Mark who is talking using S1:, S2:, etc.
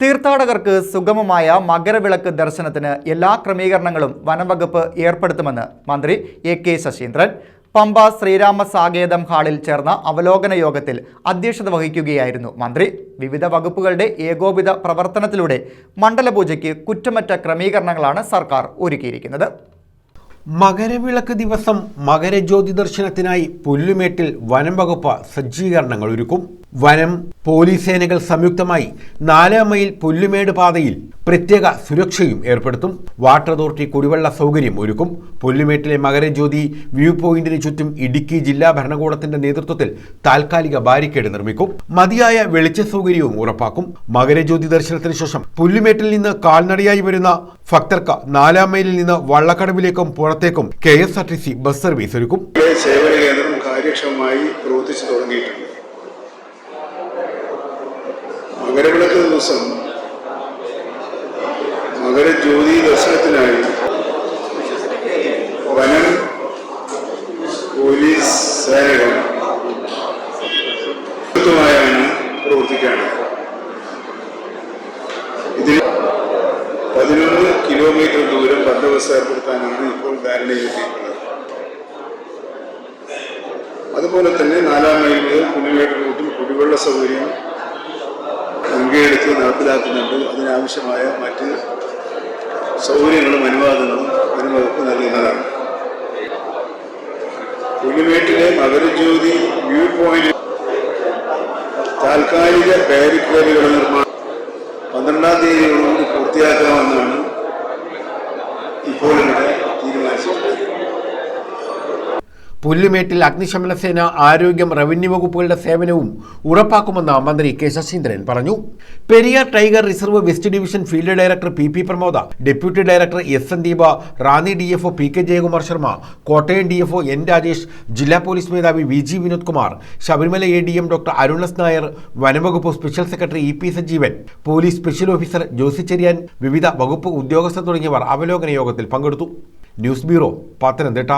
S1: തീർത്ഥാടകർക്ക് സുഗമമായ മകരവിളക്ക് ദർശനത്തിന് എല്ലാ ക്രമീകരണങ്ങളും വനംവകുപ്പ് ഏർപ്പെടുത്തുമെന്ന് മന്ത്രി എ.കെ. ശശീന്ദ്രൻ പമ്പ ശ്രീരാമ സാകേതം ഹാളിൽ ചേർന്ന അവലോകന യോഗത്തിൽ അധ്യക്ഷത വഹിക്കുകയായിരുന്നു മന്ത്രി. വിവിധ വകുപ്പുകളുടെ ഏകോപിത പ്രവർത്തനത്തിലൂടെ മണ്ഡലപൂജയ്ക്ക് കുറ്റമറ്റ ക്രമീകരണങ്ങളാണ് സർക്കാർ ഒരുക്കിയിരിക്കുന്നത്.
S2: മകരവിളക്ക് ദിവസം മകരജ്യോതി ദർശനത്തിനായി പുല്ലുമേട്ടിൽ വനം വകുപ്പ് സജ്ജീകരണങ്ങൾ ഒരുക്കും. വനം, പോലീസ് സേനകൾ സംയുക്തമായി 4 മൈൽ പുല്ലുമേട് പാതയിൽ പ്രത്യേക സുരക്ഷയും ഏർപ്പെടുത്തും. വാട്ടർ അതോറിറ്റി കുടിവെള്ള സൗകര്യം ഒരുക്കും. പുല്ലുമേട്ടിലെ മകരജ്യോതി വ്യൂ പോയിന്റിന് ചുറ്റും ഇടുക്കി ജില്ലാ ഭരണകൂടത്തിന്റെ നേതൃത്വത്തിൽ താൽക്കാലിക ബാരിക്കേഡ് നിർമ്മിക്കും. മതിയായ വെളിച്ച സൗകര്യവും ഉറപ്പാക്കും. മകരജ്യോതി ദർശനത്തിന് ശേഷം പുല്ലുമേട്ടിൽ നിന്ന് കാൽനടയായി വരുന്ന ഭക്തർക്ക് 4 മൈലിൽ നിന്ന് വള്ളക്കടവിലേക്കും പുറത്തേക്കും KSRTC ബസ് സർവീസ് ഒരുക്കും.
S3: സേവന കേന്ദ്രം കാര്യക്ഷമമായി പ്രവർത്തിച്ചു തുടങ്ങിയിട്ടുണ്ട്. മകരവിളക്ക് ദിവസം മകരജ്യോതി ദർശനത്തിനായി വനം, പോലീസ് സേനകൾ പ്രവർത്തിക്കുകയാണ്. ഇതിൽ 11 കിലോമീറ്റർ ദൂരം ബന്ദോബസ്ത് ഏർപ്പെടുത്താനാണ് ഇപ്പോൾ ധാരണയിലെത്തിയിട്ടുള്ളത്. അതുപോലെ തന്നെ 4 മൈൽ മുതൽ പുല്ലുമേട് റൂട്ടിൽ കുടിവെള്ള സൗകര്യം മുൻകൈയെടുത്ത് നടപ്പിലാക്കുന്നുണ്ട്. അതിനാവശ്യമായ മറ്റ് സൗകര്യങ്ങളും അനുവാദങ്ങളും വനംവകുപ്പ് നൽകുന്നതാണ്. പുല്ലുമേട്ടിലെ മകരജ്യോതി വ്യൂ പോയിന്റ് താൽക്കാലിക ബാരിക്കേഡുകളുടെ നിർമ്മാണം 12-ാം തീയതിയോടുകൂടി പൂർത്തിയാക്കാമെന്നാണ് ഇപ്പോൾ ഇവിടെ തീരുമാനിച്ചിട്ടുള്ളത്.
S2: പുല്ലുമേട്ടിൽ അഗ്നിശമന സേന, ആരോഗ്യം, റവന്യൂ വകുപ്പുകളുടെ സേവനവും ഉറപ്പാക്കുമെന്ന് മന്ത്രി കെ. ശശീന്ദ്രൻ പറഞ്ഞു. Periyar tiger reserve west division field director P Pramoda, deputy director S Deepa, Ranni DFO PK Jayakumar Sharma, Kottayam DFO N Rajesh, ജില്ലാ പോലീസ് മേധാവി VG Vinod Kumar, Sabarimala ADM doctor Arun S Nair, വനംവകുപ്പ് special secretary EP Sajeevan, police special officer Josy Cherian, വിവിധ വകുപ്പ് ഉദ്യോഗസ്ഥർ തുടങ്ങിയവർ അവലോകന യോഗത്തിൽ പങ്കെടുത്തു. News bureau, Pathanamthitta.